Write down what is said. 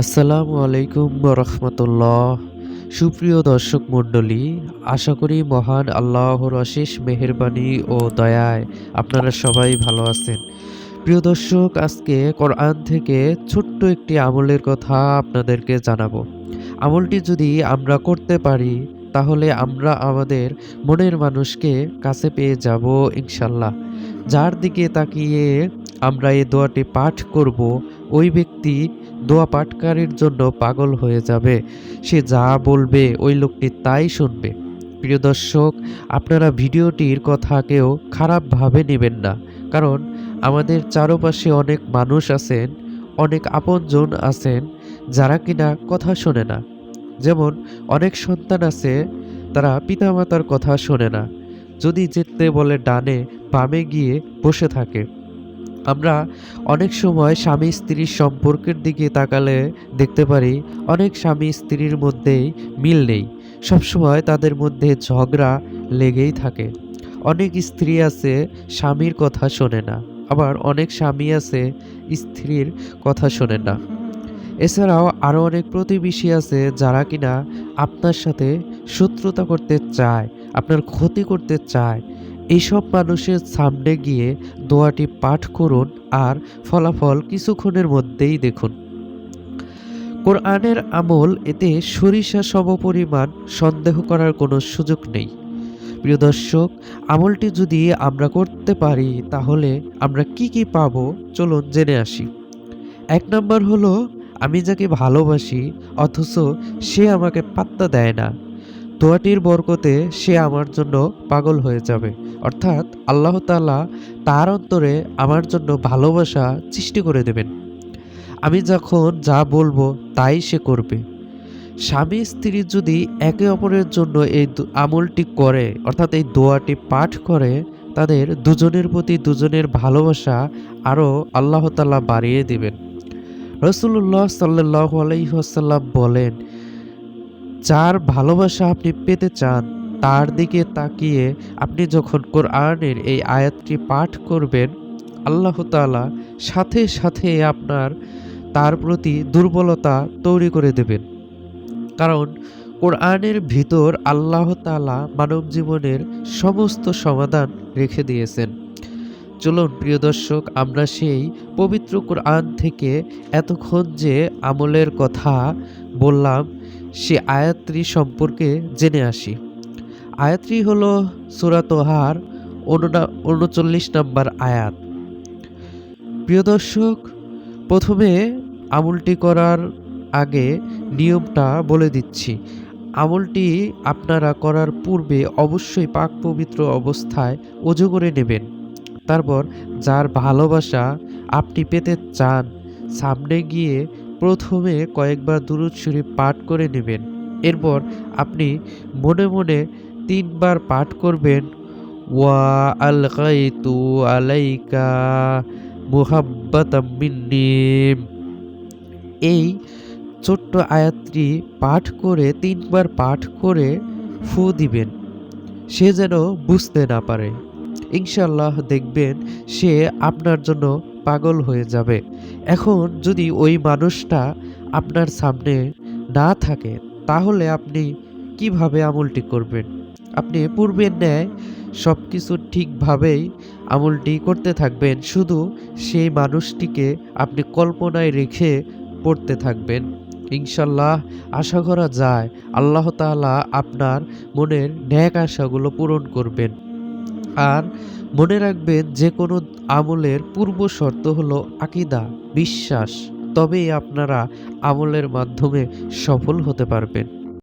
আসসালামু আলাইকুম রহমতুল্লাহ। সুপ্রিয় দর্শক মণ্ডলী, আশা করি মহান আল্লাহর অশেষ মেহেরবানি ও দয়ায় আপনারা সবাই ভালো আছেন। প্রিয় দর্শক, আজকে কোরআন থেকে ছোট্ট একটি আমলের কথা আপনাদেরকে জানাবো। আমলটি যদি আমরা করতে পারি তাহলে আমরা আমাদের মনের মানুষকে কাছে পেয়ে যাব ইনশাল্লাহ। যার দিকে তাকিয়ে আমরা এই দোয়াটি পাঠ করব, ওই ব্যক্তি দোয়া পাঠকারীর জন্য পাগল হয়ে যাবে। সে যা বলবে ওই লোকটি তাই শুনবে। প্রিয় দর্শক, আপনারা ভিডিওটির কথা কেউ খারাপভাবে নেবেন না, কারণ আমাদের চারপাশে অনেক মানুষ আছেন, অনেক আপনজন আছেন যারা কিনা কথা শোনে না। যেমন অনেক সন্তান আছে, তারা পিতামাতার কথা শোনে না। যদি যেতে বলে ডানে, বামে গিয়ে বসে থাকে। আমরা অনেক সময় স্বামী স্ত্রীর সম্পর্কের দিকে তাকালে দেখতে পারি অনেক স্বামী স্ত্রীর মধ্যেই মিল নেই। সবসময় তাদের মধ্যে ঝগড়া লেগেই থাকে। অনেক স্ত্রী আছে স্বামীর কথা শোনে না, আবার অনেক স্বামী আছে স্ত্রীর কথা শোনে না। এছাড়াও আরও অনেক প্রতিবেশী আছে যারা কিনা আপনার সাথে শত্রুতা করতে চায়, আপনার ক্ষতি করতে চায়। এইসব মানুষের সামনে গিয়ে দোয়াটি পাঠ করুন, আর ফলাফল কিছুক্ষণের মধ্যেই দেখুন। কোরআনের আমল, এতে সরিষা সমপরিমাণ সন্দেহ করার কোনো সুযোগ নেই। প্রিয় দর্শক, আমলটি যদি আমরা করতে পারি তাহলে আমরা কি কি পাবো চলুন জেনে আসি। ১ নম্বর হলো, আমি যাকে ভালোবাসি অথচ সে আমাকে পাত্তা দেয় না, দোয়াটির বরকতে সে আমার জন্য পাগল হয়ে যাবে। অর্থাৎ আল্লাহ তাআলা তার অন্তরে আমার জন্য ভালোবাসা সৃষ্টি করে দেবেন। আমি যখন যা বলবো তাই সে করবে। স্বামী স্ত্রী যদি একে অপরের জন্য এই আমলটি করে, অর্থাৎ এই দোয়াটি পাঠ করে, তাদের দুজনের প্রতি দুজনের ভালোবাসা আরও আল্লাহ তাআলা বাড়িয়ে দিবেন। রাসূলুল্লাহ সাল্লাল্লাহু আলাইহি ওয়াসাল্লাম বলেন, যার ভালোবাসা আপনি পেতে চান তার দিকে তাকিয়ে আপনি যখন কোরআনের এই আয়াতটি পাঠ করবেন, আল্লাহ তাআলা সাথে সাথে আপনার তার প্রতি দুর্বলতা তৈরি করে দেবেন। কারণ কোরআনের ভিতর আল্লাহ তাআলা মানব জীবনের সমস্ত সমাধান রেখে দিয়েছেন। চলুন প্রিয় দর্শক, আমরা সেই পবিত্র কোরআন থেকে এতক্ষণ যে আমলের কথা বললাম সে আয়াতটি সম্পর্কে জেনে আসি। আয়াতটি হলো সূরা তোহার ৩৯ নম্বর আয়াত। প্রিয় দর্শক, প্রথমে আমলটি করার আগে নিয়মটা বলে দিচ্ছি। আমলটি আপনারা করার পূর্বে অবশ্যই পাক পবিত্র অবস্থায় ওযু করে নেবেন। তারপর যার ভালোবাসা আপনি পেতে চান সামনে গিয়ে প্রথমে কয়েকবার দুরূদ শরীফ পাঠ করে নেবেন। এরপর আপনি মনে মনে ৩ বার পাঠ করবেন, ওয়া আলগাইতু আলাইকা মুহাব্বাতাম মিন্নি। এই ছোট্ট আয়াতটি পাঠ করে ৩ বার পাঠ করে ফু দিবেন, সে যেন বুঝতে না পারে। ইনশাআল্লাহ দেখবেন সে আপনার জন্য পাগল হয়ে যাবে। এখন যদি ওই মানুষটা আপনার সামনে না থাকে তাহলে আপনি কিভাবে আমলটি করবেন? আপনি পূর্বের ন্যায় সব কিছু ঠিকভাবেই আমলটি করতে থাকবেন, শুধু সেই মানুষটিকে আপনি কল্পনায় রেখে পড়তে থাকবেন। ইনশাআল্লাহ আশা করা যায় আল্লাহ তাআলা আপনার মনের ন্যাক আশাগুলো পূরণ করবেন। আর মনে রাখবেন, যে কোনো আমলের পূর্ব শর্ত হলো আকীদা, বিশ্বাস। তবেই আপনারা আমলের মাধ্যমে সফল হতে পারবেন।